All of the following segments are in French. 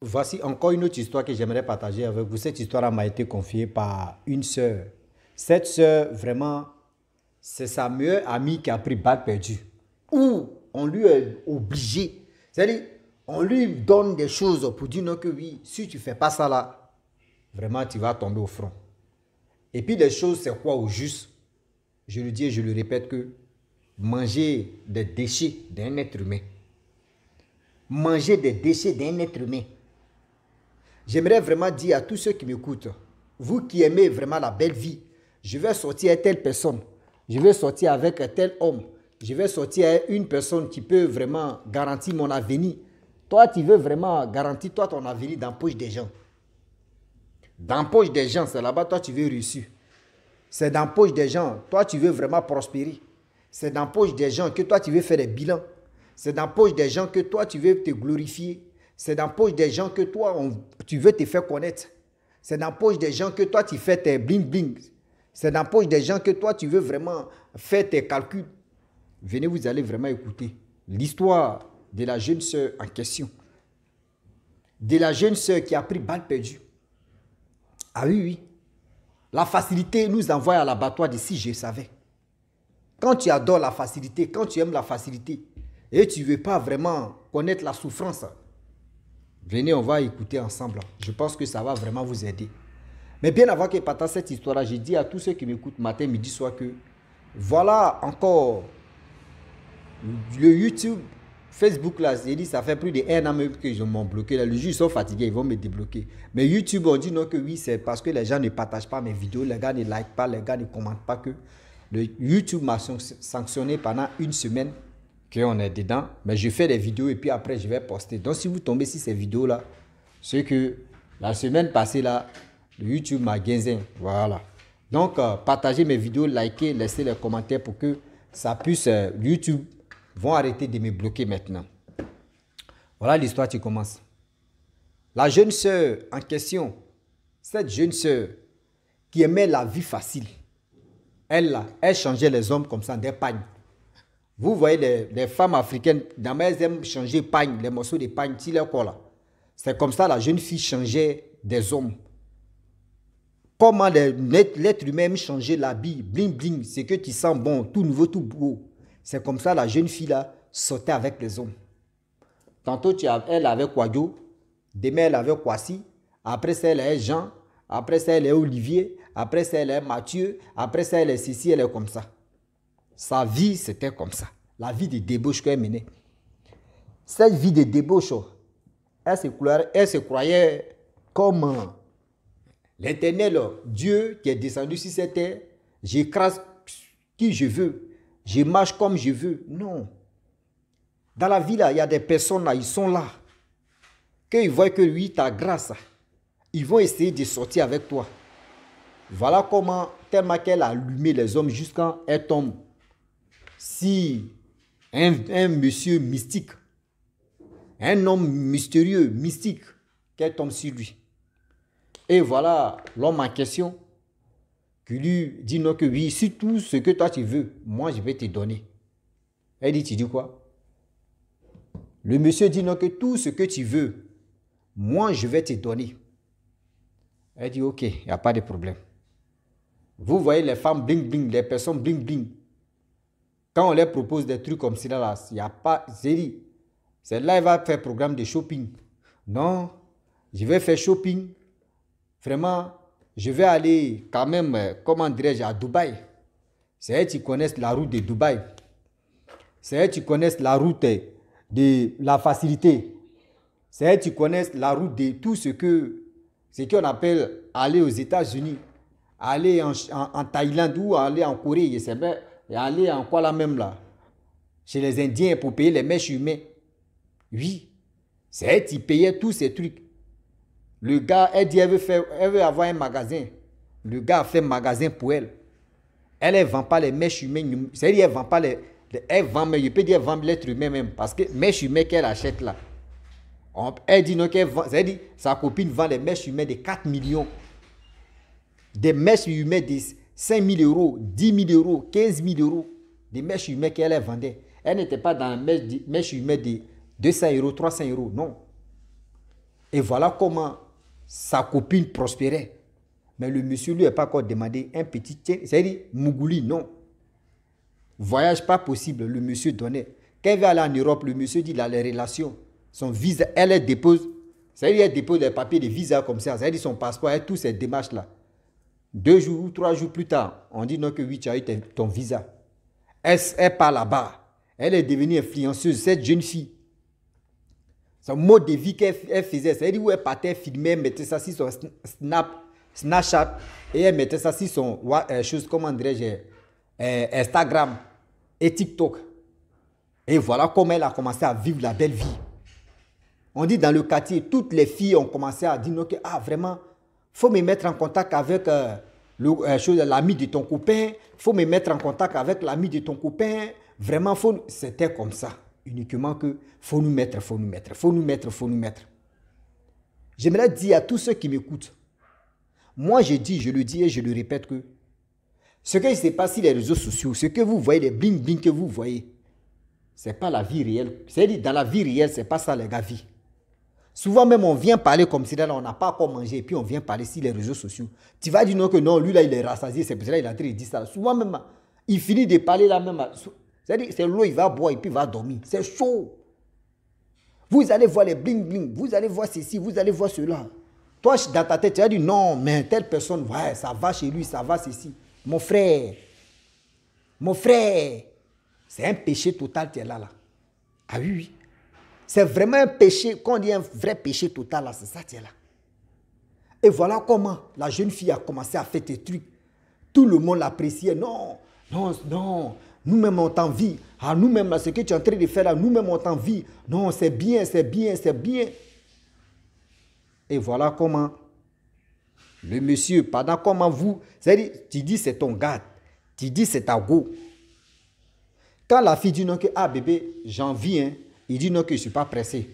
Voici encore une autre histoire que j'aimerais partager avec vous. Cette histoire m'a été confiée par une sœur. Cette sœur, vraiment, c'est sa meilleure amie qui a pris balle perdue. Ou on lui est obligé. C'est-à-dire, on lui donne des choses pour dire non que oui, si tu ne fais pas ça là, vraiment tu vas tomber au front. Et puis les choses, c'est quoi au juste? Je le dis et je le répète que manger des déchets d'un être humain. Manger des déchets d'un être humain. J'aimerais vraiment dire à tous ceux qui m'écoutent, vous qui aimez vraiment la belle vie, je vais sortir avec telle personne, je vais sortir avec tel homme, je vais sortir avec une personne qui peut vraiment garantir mon avenir. Toi, tu veux vraiment garantir toi ton avenir dans la poche des gens. Dans la poche des gens, c'est là-bas, toi, tu veux réussir. C'est dans la poche des gens, toi, tu veux vraiment prospérer. C'est dans la poche des gens que toi, tu veux faire des bilans. C'est dans la poche des gens que toi, tu veux te glorifier. C'est dans la poche des gens que toi, tu veux te faire connaître. C'est dans la poche des gens que toi, tu fais tes bling-bling. C'est dans la poche des gens que toi, tu veux vraiment faire tes calculs. Venez, vous allez vraiment écouter l'histoire de la jeune sœur en question. De la jeune sœur qui a pris balle perdue. Ah oui, oui. La facilité nous envoie à l'abattoir de si je savais. Quand tu adores la facilité, quand tu aimes la facilité, et tu ne veux pas vraiment connaître la souffrance, venez, on va écouter ensemble. Je pense que ça va vraiment vous aider. Mais bien avant que je partage cette histoire-là, j'ai dit à tous ceux qui m'écoutent matin, midi, soir que voilà encore le YouTube, Facebook là, j'ai dit ça fait plus d'1 an même que je m'ont bloqué. Là, le juge, ils sont fatigués, ils vont me débloquer. Mais YouTube, on dit non que oui, c'est parce que les gens ne partagent pas mes vidéos, les gars ne like pas, les gars ne commentent pas que le YouTube m'a sanctionné pendant une semaine qu'on est dedans. Mais je fais des vidéos et puis après je vais poster. Donc si vous tombez sur ces vidéos là, c'est que la semaine passée là, le YouTube m'a gainé. Voilà. Donc partagez mes vidéos, likez, laissez les commentaires pour que ça puisse YouTube vont arrêter de me bloquer maintenant. Voilà l'histoire qui commence. La jeune sœur en question, cette jeune sœur qui aimait la vie facile, elle changeait les hommes comme ça, des pagnes. Vous voyez les femmes africaines, elles aiment changer pagne, les morceaux de pagne, si leur corps là. C'est comme ça la jeune fille changeait des hommes. Comment l'être humain aime changer l'habit, bling bling, c'est que tu sens bon, tout nouveau, tout beau. C'est comme ça la jeune fille là sortait avec les hommes. Tantôt elle avait Kwadjo, demain elle avait Kwasi, après ça elle est Jean, après ça elle est Olivier, après ça elle est Mathieu, après ça elle est Cécile, elle est comme ça. Sa vie c'était comme ça. La vie de débauche qu'elle menait. Cette vie de débauche, elle se croyait comme l'Éternel, Dieu qui est descendu sur cette terre. J'écrase qui je veux. Je marche comme je veux. Non. Dans la vie, là, il y a des personnes, là, ils sont là. Quand ils voient que lui, ta grâce, ils vont essayer de sortir avec toi. Voilà comment, tellement qu'elle a allumé les hommes jusqu'à elle tombe. Si un monsieur mystique, un homme mystérieux, mystique, qu'elle tombe sur lui. Et voilà l'homme en question qui lui dit non que oui, si tout ce que toi tu veux, moi je vais te donner. Elle dit, tu dis quoi? Le monsieur dit non que tout ce que tu veux, moi je vais te donner. Elle dit ok, il n'y a pas de problème. Vous voyez les femmes bling bling, les personnes bling bling. Quand on leur propose des trucs comme ça, là, il n'y a pas, c'est dit, c'est là elle va faire programme de shopping. Non, je vais faire shopping. Vraiment, je vais aller quand même, comment dirais-je, à Dubaï. C'est elles qui connaissent la route de Dubaï. C'est elles qui connaissent la route de la facilité. C'est elles qui connaissent la route de tout ce qu'on appelle aller aux États-Unis, aller en Thaïlande ou aller en Corée, je sais pas, et aller en quoi là même là, chez les Indiens pour payer les mèches humaines. Oui, c'est elles qui payaient tous ces trucs. Le gars, elle dit, elle veut avoir un magasin. Le gars a fait un magasin pour elle. Elle ne vend pas les mèches humaines. C'est-à-dire, elle ne vend pas elle vend, mais je peux dire, elle vend l'être humain même. Parce que les mèches humaines qu'elle achète là, elle dit non qu'elle vend. C'est-à-dire, sa copine vend les mèches humaines de 4 millions. Des mèches humaines de 5 000 euros, 10 000 euros, 15 000 euros. Des mèches humaines qu'elle vendait. Elle n'était pas dans les mèches humaines de 200 euros, 300 euros. Non. Et voilà comment sa copine prospérait. Mais le monsieur lui n'a pas encore demandé un petit... C'est-à-dire, Mougouli, non. Voyage pas possible, le monsieur donnait. Quand elle va aller en Europe, le monsieur dit, là, les relations, son visa, elle dépose, c'est-à-dire, elle dépose des papiers de visa comme ça, c'est-à-dire son passeport, et toutes ces démarches-là. 2 jours ou 3 jours plus tard, on dit non que oui, tu as eu ton visa. Elle part là-bas. Elle est devenue influenceuse, cette jeune fille. Son mode de vie qu'elle faisait, c'est-à-dire où elle partait filmer, elle mettait ça sur son Snapchat, et elle mettait ça sur son, comment dirais-je, Instagram et TikTok. Et voilà comment elle a commencé à vivre la belle vie. On dit dans le quartier, toutes les filles ont commencé à dire que vraiment, il faut me mettre en contact avec l'ami de ton copain, il faut me mettre en contact avec l'ami de ton copain. Vraiment, c'était comme ça. Uniquement que faut nous mettre. J'aimerais dire à tous ceux qui m'écoutent, moi je dis, je le dis et je le répète que ce qui se passe sur les réseaux sociaux, ce que vous voyez, les bling-bling que vous voyez, ce n'est pas la vie réelle. C'est-à-dire, dans la vie réelle, ce n'est pas ça, les gars, vie. Souvent même, on vient parler comme si là, on n'a pas encore mangé, et puis on vient parler sur les réseaux sociaux. Tu vas dire non que non, lui là, il est rassasié, c'est pour ça qu'il est en train de dire ça. Souvent même, il finit de parler là même. C'est-à-dire, c'est l'eau, il va boire et puis il va dormir. C'est chaud. Vous allez voir les bling-bling, vous allez voir ceci, vous allez voir cela. Toi, dans ta tête, tu vas dire non, mais telle personne, ouais, ça va chez lui, ça va ceci. Mon frère, c'est un péché total, tu es là. Ah oui, oui. C'est vraiment un péché, quand on dit un vrai péché total, là, c'est ça, tu es là. Et voilà comment la jeune fille a commencé à faire des trucs. Tout le monde l'appréciait. Non, nous-mêmes on t'envie. Ah, nous-mêmes, là, ce que tu es en train de faire là, nous-mêmes on t'envie. Non, c'est bien. Et voilà comment le monsieur, pendant comment vous, c'est-à-dire, tu dis c'est ton gars, tu dis c'est ta go. Quand la fille dit non que, ah bébé, j'en vis, hein, il dit non que je ne suis pas pressé.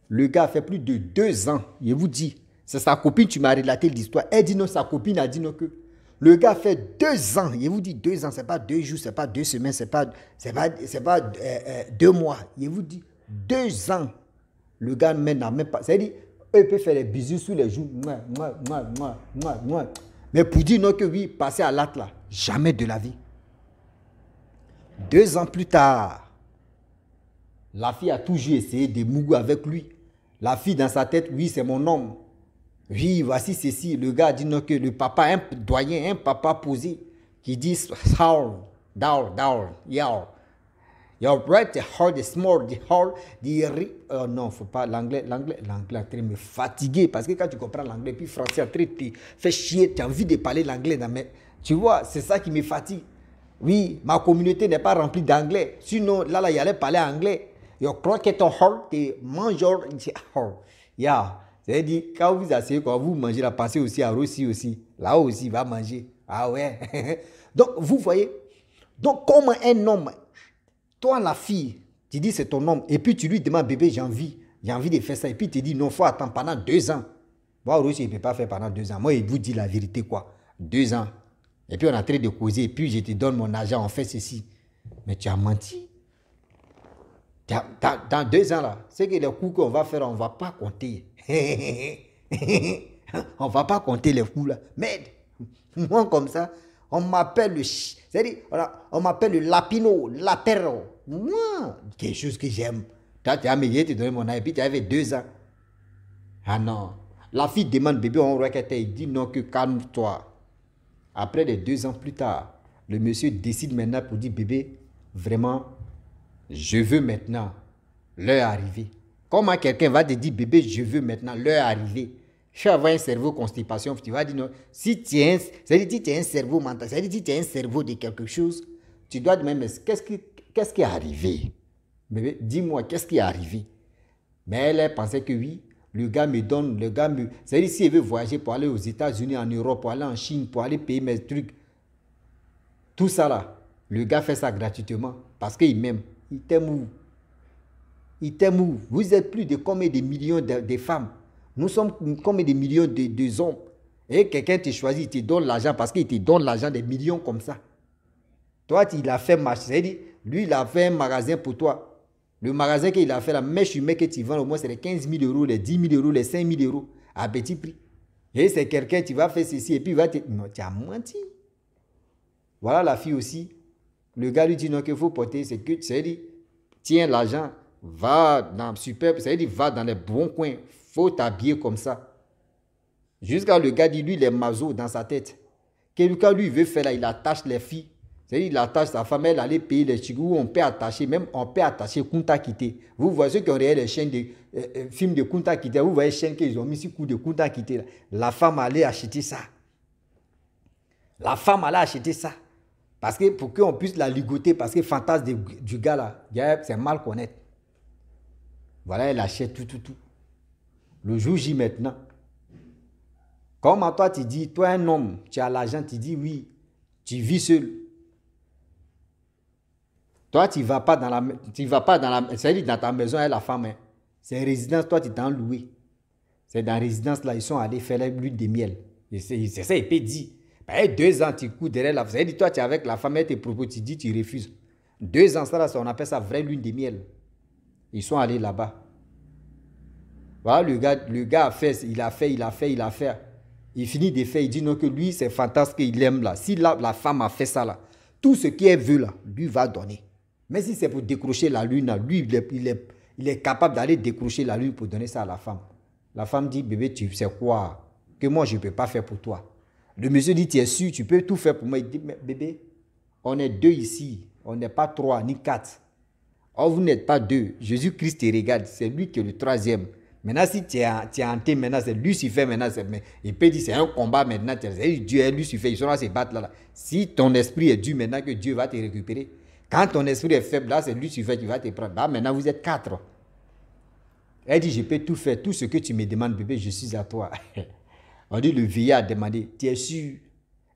Le gars a fait plus de 2 ans, je vous dis, c'est sa copine, tu m'as relaté l'histoire. Elle dit non, sa copine a dit non que. Le gars fait 2 ans, je vous dis 2 ans, ce n'est pas 2 jours, ce n'est pas 2 semaines, ce n'est pas 2 mois. Je vous dis 2 ans. Le gars n'a même pas, c'est-à-dire, il peut faire des bisous sous les joues. Mais pour dire non que oui, passer à l'acte là, jamais de la vie. 2 ans plus tard, la fille a toujours essayé de mouiller avec lui. La fille dans sa tête, oui, c'est mon homme. Oui, voici ceci. Le gars dit non que le papa, un doyen, un papa posé, qui dit, down, yeah. Your right, the heart is small, the heart, non, faut pas, l'anglais est me fatigué, parce que quand tu comprends l'anglais, puis français, tu fais chier, tu as envie de parler l'anglais, mais tu vois, c'est ça qui me fatigue. Oui, ma communauté n'est pas remplie d'anglais, sinon, là, il allait parler anglais. Your croque ton heart, tu manges, yeah. C'est-à-dire, quand vous asseyez, quand vous mangez, la pensée aussi à Rossi aussi, là aussi, il va manger. Ah ouais. Donc, vous voyez, donc, comme un homme, toi, la fille, tu dis c'est ton homme, et puis tu lui demandes, bébé, j'ai envie de faire ça, et puis tu dis, non, il faut attendre pendant 2 ans. Moi, Rossi, il ne peut pas faire pendant 2 ans. Moi, il vous dit la vérité, quoi. 2 ans. Et puis, on est en train de causer, et puis je te donne mon argent, on fait ceci. Mais tu as menti. Dans 2 ans, là, c'est que les coups qu'on va faire, on ne va pas compter. On ne va pas compter les coups, là. Mais, moi, comme ça, on m'appelle c'est-à-dire, on m'appelle le lapino, lapero. Moi, quelque chose que j'aime. Toi, tu as meilleur, tu donnes mon âge, et puis tu avais 2 ans. Ah non. La fille demande, bébé, on requête, il dit non, que calme-toi. Après les 2 ans plus tard, le monsieur décide maintenant pour dire, bébé, vraiment, je veux maintenant l'heure arriver. Comment quelqu'un va te dire, bébé, je veux maintenant l'heure arriver? Je vais avoir un cerveau constipation, tu vas dire non. Si tu es un cerveau mental, c'est-à-dire si tu es un cerveau de quelque chose, tu dois te dire, mais qu'est-ce qui est arrivé? Bébé, dis-moi, qu'est-ce qui est arrivé? Mais elle pensait que oui, c'est-à-dire si elle veut voyager pour aller aux États-Unis, en Europe, pour aller en Chine, pour aller payer mes trucs, tout ça là, le gars fait ça gratuitement parce qu'il m'aime. Il t'aime où? Vous êtes plus de combien de millions de femmes? Nous sommes combien de millions de hommes? Et quelqu'un te choisit, il te donne l'argent parce qu'il te donne l'argent des millions comme ça. Toi, il a fait marcher. C'est-à-dire, lui, il a fait un magasin pour toi. Le magasin qu'il a fait, la mèche humaine que tu vends, au moins, c'est les 15 000 euros, les 10 000 euros, les 5 000 euros, à petit prix. Et c'est quelqu'un, tu vas faire ceci, et puis il va te... Non, tu as menti. Voilà la fille aussi. Le gars lui dit non, qu'il faut porter, c'est que, c'est dit, tiens l'argent, va dans le super, c'est dit, va dans les bons coins, faut t'habiller comme ça. Jusqu'à le gars dit, lui, il est maso dans sa tête. Quelqu'un, lui, veut faire là, il attache les filles. C'est-à-dire, il attache sa femme, elle allait payer les chigous, on peut attacher, même on peut attacher Kunta Kite. Vous voyez ceux qui ont regardé les chaînes de films de Kunta Kite, vous voyez les chaînes qu'ils ont mis sur coup de Kunta Kite. La femme allait acheter ça. La femme allait acheter ça. Parce que pour qu'on puisse la ligoter, parce que le fantasme du gars là, c'est mal connaître. Voilà, elle achète tout. Le jour J maintenant. Comme à toi, tu dis, toi un homme, tu as l'argent, tu dis oui, tu vis seul. Toi, tu ne vas pas dans la, c'est-à-dire dans ta maison avec la femme. Hein. C'est une résidence, toi, tu t'en loué. C'est dans la résidence là, ils sont allés faire la lune de miel. C'est ça, il peut dire. Ben, 2 ans, tu cours derrière la femme. C'est-à-dire, toi, tu es avec la femme, elle te propose, tu dis, tu refuses. 2 ans, ça, là, on appelle ça vraie lune de miel. Ils sont allés là-bas. Voilà, le gars a fait, il a fait. Il finit de faire, il dit non, que lui, c'est fantastique qu'il aime là. Si la femme a fait ça là, tout ce qu'elle veut là, lui va donner. Mais si c'est pour décrocher la lune, là, lui, il est capable d'aller décrocher la lune pour donner ça à la femme. La femme dit, bébé, tu sais quoi? Que moi, je ne peux pas faire pour toi. Le monsieur dit, tu es sûr, tu peux tout faire pour moi. Il dit, mais bébé, on est 2 ici. On n'est pas 3 ni 4. Oh, vous n'êtes pas 2. Jésus-Christ te regarde. C'est lui qui est le 3e. Maintenant, si tu es hanté, maintenant, c'est Lucifer. Maintenant, il peut dire, c'est un combat maintenant. Dieu est Lucifer. Ils sont là à se battre là. Si ton esprit est dur maintenant, que Dieu va te récupérer. Quand ton esprit est faible, là, c'est Lucifer qui va te prendre. Là, maintenant, vous êtes 4. Elle dit, je peux tout faire. Tout ce que tu me demandes, bébé, je suis à toi. On dit, le vieillard a demandé, tu es sûr?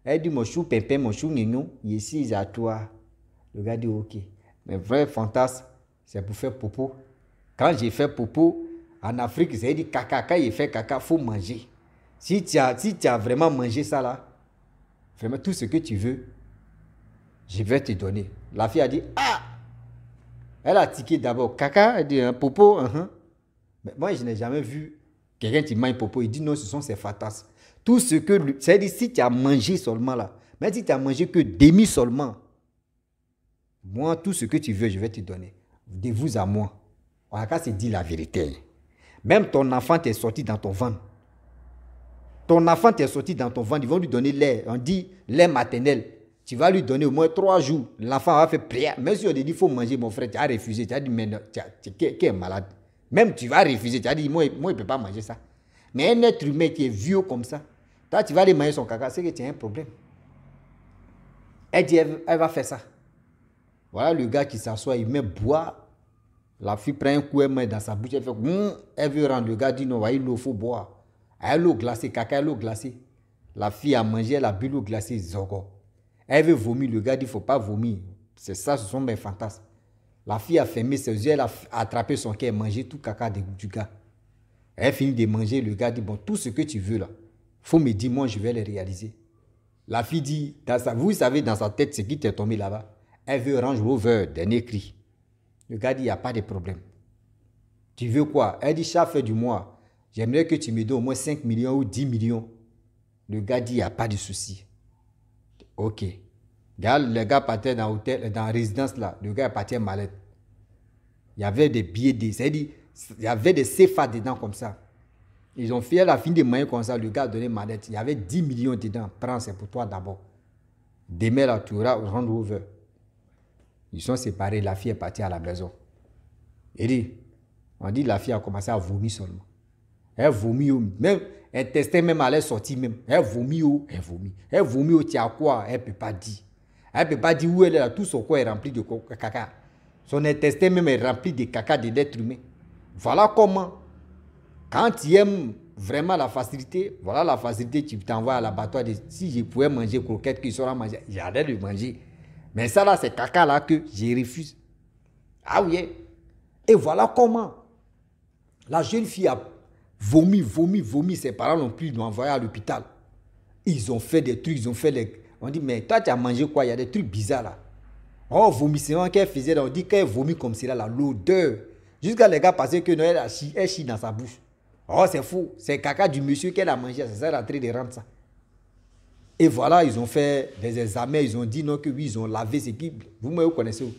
Elle dit, mon chou pépé, mon chou nignon, je suis à toi. Le gars dit, ok. Mais vrai fantasme, c'est pour faire popo. Quand j'ai fait popo, en Afrique, c'est dit caca. Quand il fait caca, il faut manger. Si tu as vraiment mangé ça là, vraiment tout ce que tu veux, je vais te donner. La fille a dit, ah! Elle a tiqué d'abord. Caca, elle dit, un popo, Mais moi, je n'ai jamais vu quelqu'un qui mange popo. Il dit, non, ce sont ses fantasmes. Tout ce que... C'est-à-dire, si tu as mangé seulement là, même si tu as mangé que demi seulement, moi, tout ce que tu veux, je vais te donner. De vous à moi. On a qu'à se dire la vérité. Même ton enfant t'est sorti dans ton ventre. Ton enfant t'est sorti dans ton ventre. Ils vont lui donner lait. On dit lait maternel. Tu vas lui donner au moins 3 jours. L'enfant va faire prière. Même si on te dit qu'il faut manger, mon frère, tu as refusé. Tu as dit, mais qui est malade. Même tu vas refuser. Tu as dit, moi, il ne peut pas manger ça. Mais un être humain qui est vieux comme ça, toi, tu vas aller manger son caca, c'est que tu as un problème. Elle dit, elle va faire ça. Voilà le gars qui s'assoit, il met boire. La fille prend un coup, elle met dans sa bouche, elle fait elle veut rendre. Le gars dit non, il faut boire. Elle a l'eau glacée, caca, l'eau glacée. La fille a mangé, elle a bu l'eau glacée, zogo. Elle veut vomir, le gars dit il ne faut pas vomir. C'est ça, ce sont mes fantasmes. La fille a fermé ses yeux, elle a attrapé son cœur, mangé tout caca du gars. Elle finit de manger, le gars dit bon, tout ce que tu veux là, il faut me dire, moi je vais le réaliser. La fille dit, vous savez dans sa tête ce qui t'est tombé là-bas. Elle veut Range Rover, dernier cri. Le gars dit, il n'y a pas de problème. Tu veux quoi? Elle dit, chaque fin du mois, j'aimerais que tu me donnes au moins 5 millions ou 10 millions. Le gars dit, il n'y a pas de souci. Ok. Le gars partait dans l'hôtel, dans la résidence là. Le gars partait malade. Il y avait des billets, c'est-à-dire, il y avait des CFA dedans comme ça. Ils ont fait la fin de main comme ça. Le gars a donné mallette. Il y avait 10 millions dedans. Prends, c'est pour toi d'abord. Demain là, tu auras Range Rover. Ils sont séparés, la fille est partie à la maison. On dit la fille a commencé à vomir seulement. Elle vomit, même, intestin même allait sortir même. Elle vomit, Elle vomit, tu as quoi? Elle ne peut pas dire. Elle ne peut pas dire où elle est là. Tout son corps est rempli de caca. Son intestin même est rempli de caca de l'être humain. Voilà comment, quand tu aimes vraiment la facilité, voilà la facilité, tu t'envoies à l'abattoir. Si je pouvais manger croquettes qui seront mangées, j'allais le manger. Mais ça là, c'est caca là que je refuse. Ah oui. Et voilà comment la jeune fille a vomi. Ses parents l'ont pris, l'ont envoyé à l'hôpital. Ils ont fait des trucs, On dit, mais toi, tu as mangé quoi? Il y a des trucs bizarres là. Oh, vomissement qu'elle faisait, là, on dit qu'elle vomit comme cela, là, l'odeur. Jusqu'à les gars pensaient que Noël elle chie dans sa bouche. Oh, c'est fou. C'est caca du monsieur qu'elle a mangé. C'est ça, la train de rendre ça. Et voilà, ils ont fait des examens. Ils ont dit non, que oui, ils ont lavé ce qui. Vous connaissez où?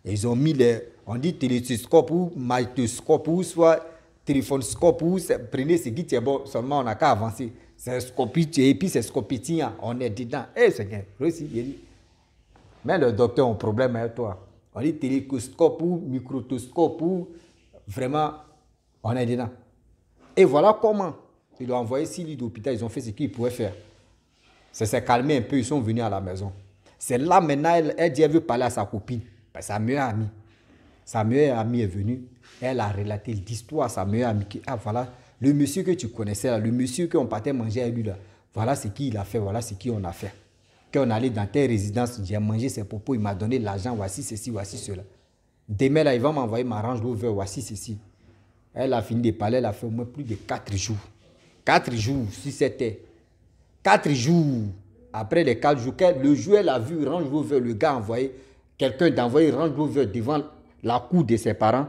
Et ils ont mis les. On dit téléscope ou magnétoscope ou soit téléphonoscope ou prenez ce qui est bon. Seulement, on n'a qu'à avancer. C'est scopie et puis c'est scopie. On est dedans. Eh, c'est bien. Réussi, il dit. Mais le docteur a un problème avec toi. On dit téléscope ou microscope ou vraiment, on est dedans. Et voilà comment ils l'ont envoyé 6 lits d'hôpital. Ils ont fait ce qu'ils pouvaient faire. Ça s'est calmé un peu. Ils sont venus à la maison. C'est là maintenant, elle dit qu'elle veut parler à sa copine. Ben, sa meilleure amie. Sa meilleure amie est venue. Elle a relaté l'histoire à sa meilleure amie. Ah voilà, le monsieur que tu connaissais là, le monsieur qu'on partait manger avec lui là. Voilà ce qu'il a fait, voilà ce qu'on a fait. Quand on allait dans telle résidence, j'ai mangé ses propos, il m'a donné l'argent, voici ceci, voici cela. Demain, là, il va m'envoyer ma range d'over, voici ceci. Elle a fini de parler, elle a fait au moins plus de 4 jours. 4 jours, si c'était 4 jours. Après les 4 jours, le jour, elle a vu range d'over, le gars envoyé, quelqu'un d'envoyer range d'over devant la cour de ses parents.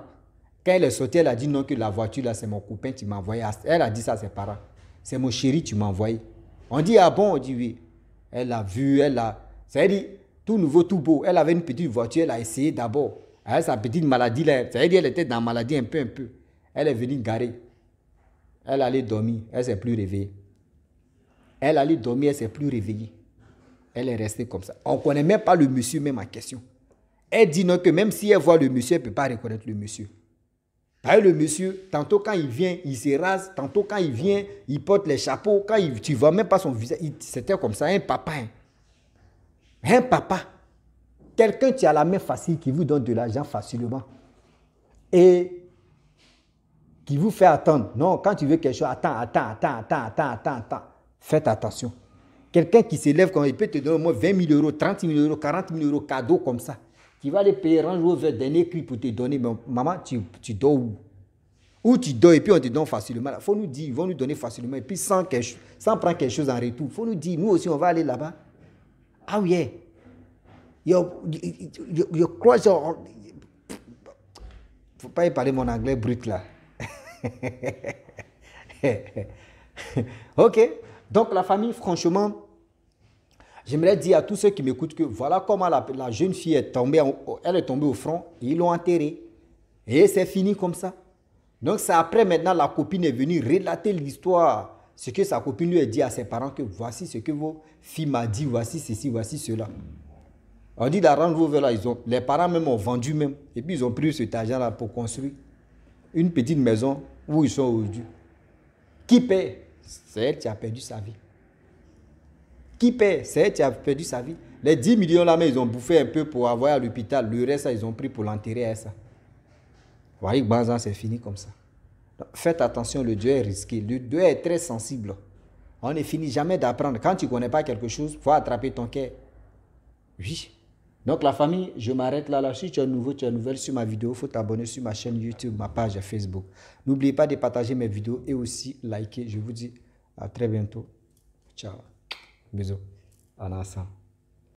Quand elle est sortie, elle a dit non, que la voiture, là, c'est mon copain, tu m'as envoyé. Elle a dit ça à ses parents. C'est mon chéri, tu m'as envoyé. On dit, ah bon? On dit oui. Elle a vu, elle a... C'est-à-dire, tout nouveau, tout beau. Elle avait une petite voiture, elle a essayé d'abord. Elle a sa petite maladie, là. C'est-à-dire, elle était dans la maladie un peu. Elle est venue garer. Elle allait dormir, elle ne s'est plus réveillée. Elle allait dormir, elle ne s'est plus réveillée. Elle est restée comme ça. On ne connaît même pas le monsieur même en question. Elle dit non, que même si elle voit le monsieur, elle ne peut pas reconnaître le monsieur. Le monsieur, tantôt quand il vient, il se rase. Tantôt quand il vient, il porte les chapeaux. Quand tu ne vois même pas son visage. C'était comme ça, un papa. Un papa. Quelqu'un qui a la main facile, qui vous donne de l'argent facilement. Et qui vous fait attendre. Non, quand tu veux quelque chose, attends. Faites attention. Quelqu'un qui s'élève, il peut te donner au moins 20 000 euros, 30 000 euros, 40 000 euros, cadeau comme ça. Tu vas les payer, range over, dernier cri pour te donner. Mais maman, tu dors où? Où tu dors et puis on te donne facilement. Il faut nous dire, ils vont nous donner facilement. Et puis sans prendre quelque chose en retour. Il faut nous dire, nous aussi, on va aller là-bas. Ah oui. Your crush. Faut pas y parler mon anglais brut là. Ok. Donc la famille, franchement, j'aimerais dire à tous ceux qui m'écoutent que voilà comment la jeune fille est tombée, elle est tombée au front, et ils l'ont enterrée. Et c'est fini comme ça. Donc c'est après maintenant la copine est venue relater l'histoire, ce que sa copine lui a dit à ses parents, que voici ce que vos filles m'ont dit, voici ceci, voici cela. On dit d'arranger vos là, les parents même ont vendu même, et puis ils ont pris cet argent là pour construire une petite maison où ils sont aujourd'hui. Qui paie? C'est elle qui a perdu sa vie. Qui paie? C'est elle qui a perdu sa vie. Les 10 millions là, mais ils ont bouffé un peu pour avoir à l'hôpital. Le reste, ils ont pris pour l'enterrer à ça. Vous voyez que c'est fini comme ça. Donc, faites attention, le Dieu est risqué. Le Dieu est très sensible. On ne finit jamais d'apprendre. Quand tu ne connais pas quelque chose, il faut attraper ton cœur. Oui. Donc la famille, je m'arrête là. Si tu es nouveau, tu es nouvelle sur ma vidéo, il faut t'abonner sur ma chaîne YouTube, ma page Facebook. N'oubliez pas de partager mes vidéos et aussi liker. Je vous dis à très bientôt. Ciao. Bisous. En ensemble.